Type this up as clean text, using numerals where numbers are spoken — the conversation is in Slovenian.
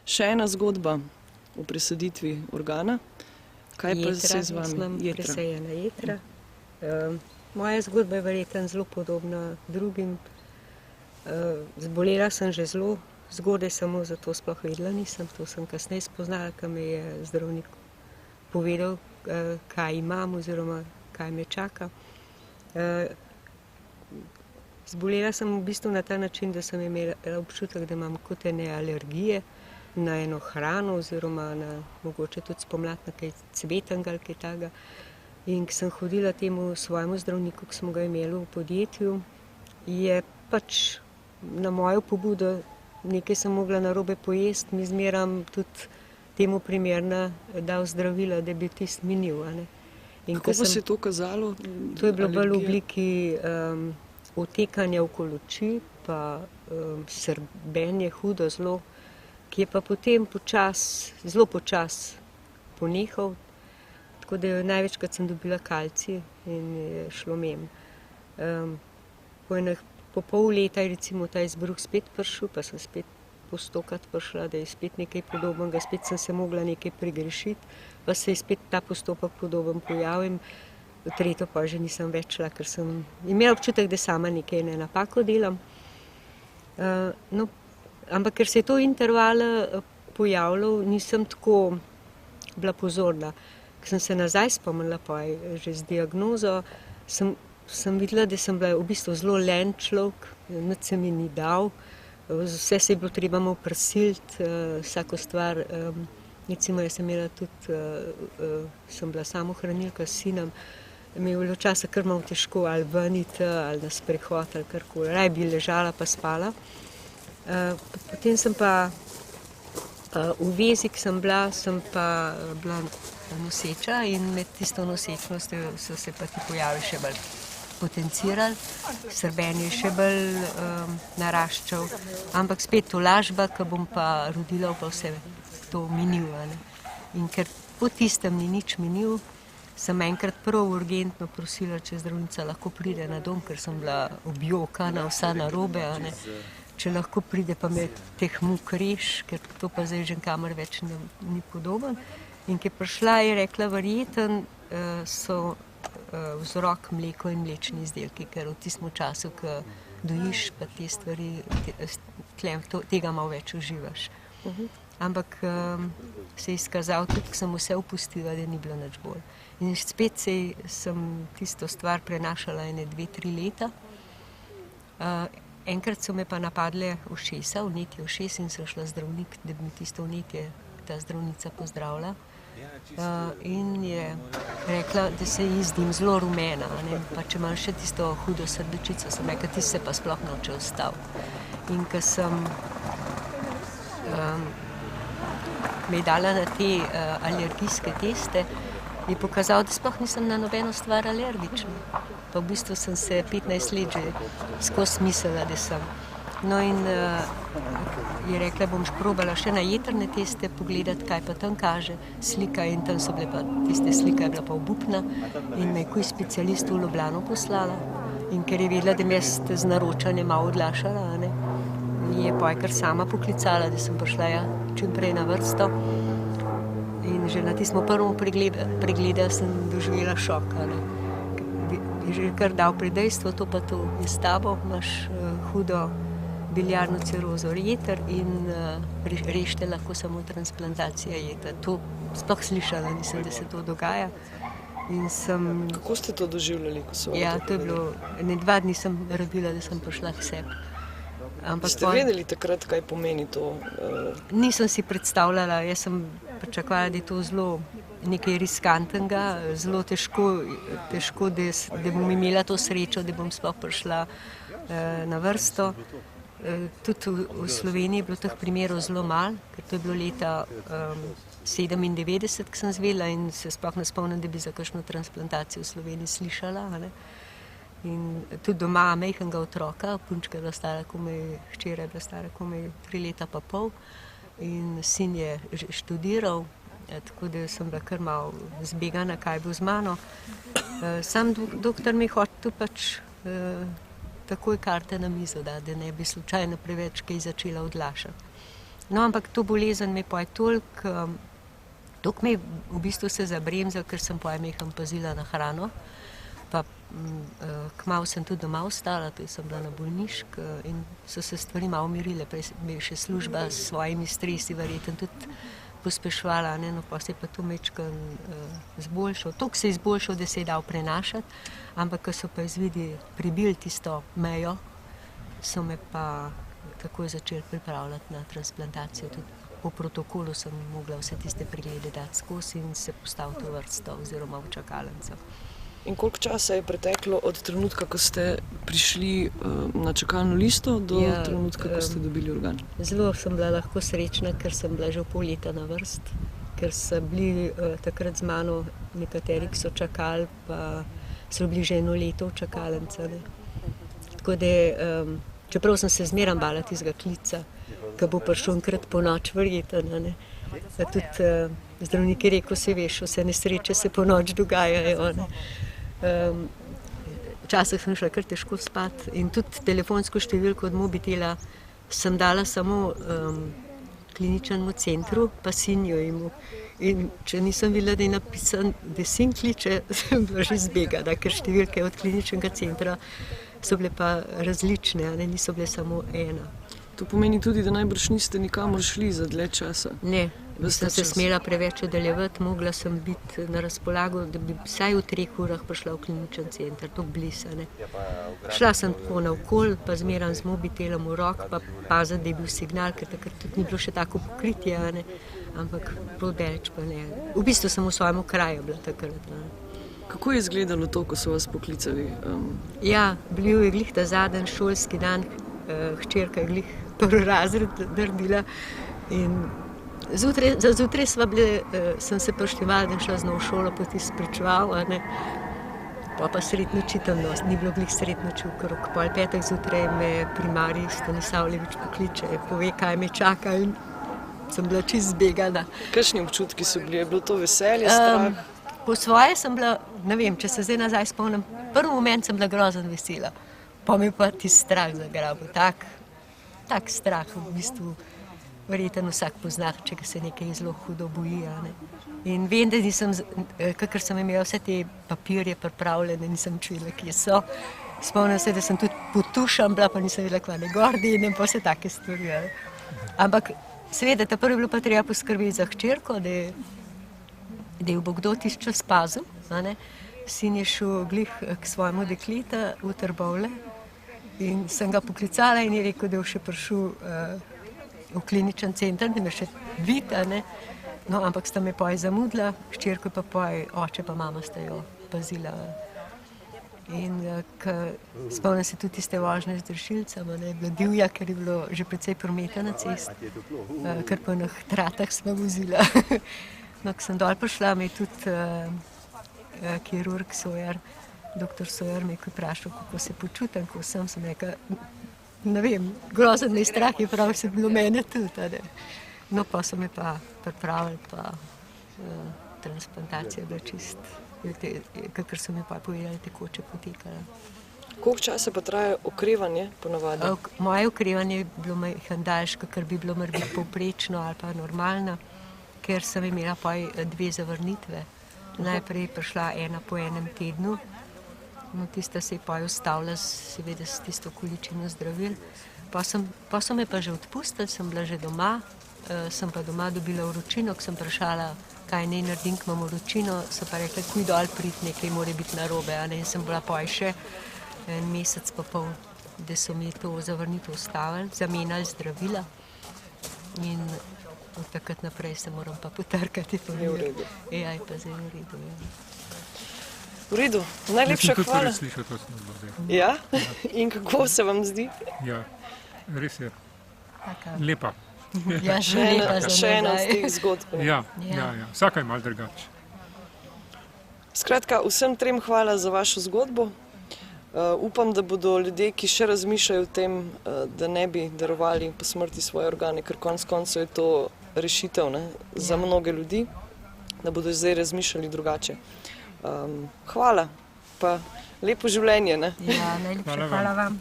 Še ena zgodba o presaditvi organa. Kaj pa se z vami? Imam presajena jetra. Moja zgodba je verjetno zelo podobna drugim. Zbolela sem že zelo zgodaj, samo zato sploh vedela nisem. To sem kasneje spoznala, ko mi je zdravnik povedal, kaj imam oziroma kaj me čaka. Zbolela sem v bistvu na ta način, da sem imela občutek, da imam kot ene alergije na eno hrano oziroma na mogoče tudi spomladi na kaj cvetnega ali kaj takega. In ko sem hodila temu svojemu zdravniku, ki smo ga imeli v podjetju, je pač na mojo pobudo, nekaj sem mogla narobe pojesti, mi zmeram tudi temu primerna dal zdravila, da bi tisto minil. Kako pa se je to kazalo? To je bilo bolj v obliki otekanja okoli oči, pa srbenje hudo zelo, ki je pa potem zelo počas ponehal, tako da največkrat sem dobila kalcij in je šlo mimo. Po pol leta je recimo ta izbruh spet prišel, pa sem spet postokrat prišla, da je spet nekaj podobnega, spet sem se mogla nekaj prigrešiti, pa se je spet ta postopek podoben pojavil. Tretjo pa že nisem več šla, ker sem imela občutek, da sama nekaj napako delam. Ampak ker se je to interval pojavljal, nisem tako bila pozorna. Ko sem se nazaj spomnila, pa že z diagnozo, sem videla, da sem bila v bistvu zelo len človek, nič se mi ni dal, vse se je bilo treba malo prisiliti, vsako stvar. Recimo, jaz sem imela tudi, sem bila samohranilka s sinom, mi je bilo včasih kar malo težko ali ven iti, ali na sprehod, ali karkoli. Raje bi ležala pa spala. Potem sem pa v vezi, ki sem bila noseča in med tisto nosečnostjo so se pa ti pojavi še bolj potencirali, srbenje še bolj naraščal, ampak spet tolažba, ko bom pa rodila, pa vse to minil. In ker po tistem ni nič minil, sem enkrat prav urgentno prosila, če zdravnica lahko pride na dom, ker sem bila objokana, vsa narobe, če lahko pride pa me teh muk reš, ker to pa zdaj že kamor več ni podoben. In ko je prišla, je rekla, verjetno so vzrok mleko in mlečni izdelki, ker v tistem času, ko dojiš, pa te stvari, tega malo več uživaš. Ampak se je izkazalo tudi, ko sem vse opustila, da ni bilo nič bolj. In spet sem tisto stvar prenašala 2-3 leta. Enkrat so me pa napadle ušesa, vnetje ušes, in sem šla zdravnik, da bi mi tisto vnetje ta zdravnica pozdravila. In je rekla, da se ji zdim zelo rumena, pa če imam še tisto hudo srdečico, sem rekla, ti se pa sploh noče ustaviti. In ko sem me dala na te alergijske teste, je pokazal, da sploh nisem na nobeno stvar alergična. Pa v bistvu sem se 15 let že skozi mislila, da sem. No in je rekla, bom probala še na jetrne teste pogledati, kaj pa tam kaže slika, in tam so bile pa, tiste slika je bila pa obupna, in me je kuj specialist v Ljubljano poslala. In ker je vedela, da me z naročanjem malo odlašala, je pa kar sama poklicala, da sem prišla čim prej na vrsto. In že na tistem prvem pregledu sem doživela šok. Je že kar dal predejstvo, to pa to je s tabo, imaš hudo biliarno cirozo jeter in rešite lahko samo transplantacija jeter. To sploh slišala nisem, da se to dogaja. Kako ste to doživljali, ko so? Ja, to je bilo, 2 dni sem rabila, da sem prišla k sebi. Ste vedeli takrat, kaj pomeni to? Nisem si predstavljala, jaz sem pričakovala, da je to zelo nekaj riskantnega, zelo težko, da bom imela to srečo, da bom sploh prišla na vrsto. Tudi v Sloveniji je bilo teh primerov zelo malo, ker to je bilo leta 97, ko sem zvedela, in se sploh ne spomnim, da bi za kakšno transplantacijo v Sloveniji slišala. In tudi doma majhnega otroka, punčka je bila stara komaj, hčera je bila stara komaj 3 leta pa pol, in sin je študiral, tako da sem bila kar malo zbegana, kaj bo z mano. Sam doktor mi je hotel pač takoj karte na mizo, da ne bi slučajno preveč kaj začela odlašati. No, ampak to bolezen me pa je toliko me v bistvu se zabremzal, ker sem po emehem pazila na hrano. Pa kmalu sem tudi doma ostala, tudi sem bila na bolniški in so se stvari malo umirile. Prej mi je še služba s svojimi stresi verjetno tudi pospeševala, ne? No, pa se je pa to mečkan izboljšal. Toliko se je izboljšal, da se je dal prenašati, ampak ko so pa izvidi pribili tisto mejo, so me pa takoj začeli pripravljati na transplantacijo. Tudi po protokolu sem mogla vse tiste preglede dati skozi in se postaviti v vrsto oziroma v čakalnico. In koliko časa je preteklo od trenutka, ko ste prišli na čakalno listo, do trenutka, ko ste dobili organ? Zelo sem bila lahko srečna, ker sem bila že pol leta na vrst, ker so bili takrat z mano nekateri, ki so čakali, pa so bili že 1 leto v čakalnici. Tako da, čeprav sem se zmeraj bala tistega klica, ki bo prišel enkrat po noč, verjetno. Tudi zdravnik je rekel, se veš, vse nesreče se po noč dogajajo. Včasih sem šla kar težko spati in tudi telefonsko številko od mobitela sem dala samo kliničnemu centru, pa sinjo imu. In če nisem videla, da je napisan, da sin kliče, sem bila že zbegana, ker številke od kliničnega centra so bile pa različne, niso bile samo ena. To pomeni tudi, da najbrž niste nikamor šli za dlje časa? Ne, nisem se smela preveč oddaljevati, mogla sem biti na razpolago, da bi vsaj v 3 urah prišla v kliničen center, tako blizu. Šla sem tako naokoli, pa zmeraj z mobitelom v rok, pa paziti, da je bil signal, ker takrat tudi ni bilo še tako pokritje, ampak prav daleč pa ne. V bistvu sem v svojem kraju bila takrat. Kako je izgledalo to, ko so vas poklicali? Ja, bil je glih ta zadnji šolski dan, hčerka je glih prvi razred naredila in zjutraj sem se prištevala, da šla z njo v šolo poti spričeval, pa sred noči tam ni bilo glih sred noči, okrog 4:30 zjutraj me primarij Stanisavljevič pokliče, pove, kaj me čaka in sem bila čisto zbegana. Kakšni občutki so bili? Je bilo to veselje, strah? Po svoje sem bila, ne vem, če se zdaj nazaj spomnim, prvi moment sem bila grozno vesela, pa mi pa ti strah zagrabil, tak strah v bistvu. Verjetno vsak pozna, če se nekaj zelo hudo boji. In vem, da nisem, kakor sem imela vse te papirje pripravljene, nisem čula, kje so. Spomnim se, da sem tudi potušam bila, pa nisem vedela, kva ne gordi in pa vse take stvari. Ampak seveda, ta prvi je bilo pa treba poskrbeti za hčerko, da jo bo kdo tisti čas pazil. Sin je šel glih k svojemu dekleta v Trbovlje in sem ga poklicala in je rekel, da je še prišel v kliničen center, da me še vidi, no, ampak sta me poj zamudila, hčerko pa poj, oče pa mama sta jo pazila. In spomnim se tudi tiste vožnje z dršilcem, je bila divja, ker je bilo že precej prometa na cesti, ker po enih tratah smo vozila. No, ko sem dol prišla, me je tudi kirurg Sojer, doktor Sojer me je vprašal, kako se počutim, ko sem rekla, ne vem, grozen me strah je prav, se bilo mene tudi. No, pa so me pa pripravili, pa transplantacija je bila čist, kakor so mi pa povedali, tekoče potekala. Koliko časa pa traja okrevanje ponavadi? Moje okrevanje je bilo majhen daljše, kakor bi bilo morda povprečno ali pa normalno, ker sem imela pa 2 zavrnitve. Najprej je prišla ena po enem tednu, no, tista se je pa ustavila seveda s tisto količino zdravil. Pa so me pa že odpustili, sem bila že doma, sem pa doma dobila vročino, ko sem vprašala, kaj naj naredim, ko imam vročino, so pa rekli, kuj dol priti, nekaj mora biti narobe. In sem bila pa še 1 mesec pa pol, da so mi to zavrnitev ustavili, zamenjali zdravila in od takrat naprej se moram pa potrkati. Je v redu. Ja, je pa zdaj v redu. V redu, najlepša hvala. Jaz sem tudi slišal, to sem zdaj. Ja? In kako se vam zdi? Ja, res je. Lepa. Ja, že lepa za Še ena od nazaj. teh zgodb. Ja. Vsaka je malo drugače. Skratka, vsem 3 hvala za vašo zgodbo. Upam, da bodo ljudje, ki še razmišljajo o tem, da ne bi darovali po smrti svoje organe, ker konec koncev je to rešitev za mnoge ljudi, da bodo zdaj razmišljali drugače. Hvala, pa lepo življenje. Ja, najlepša hvala vam.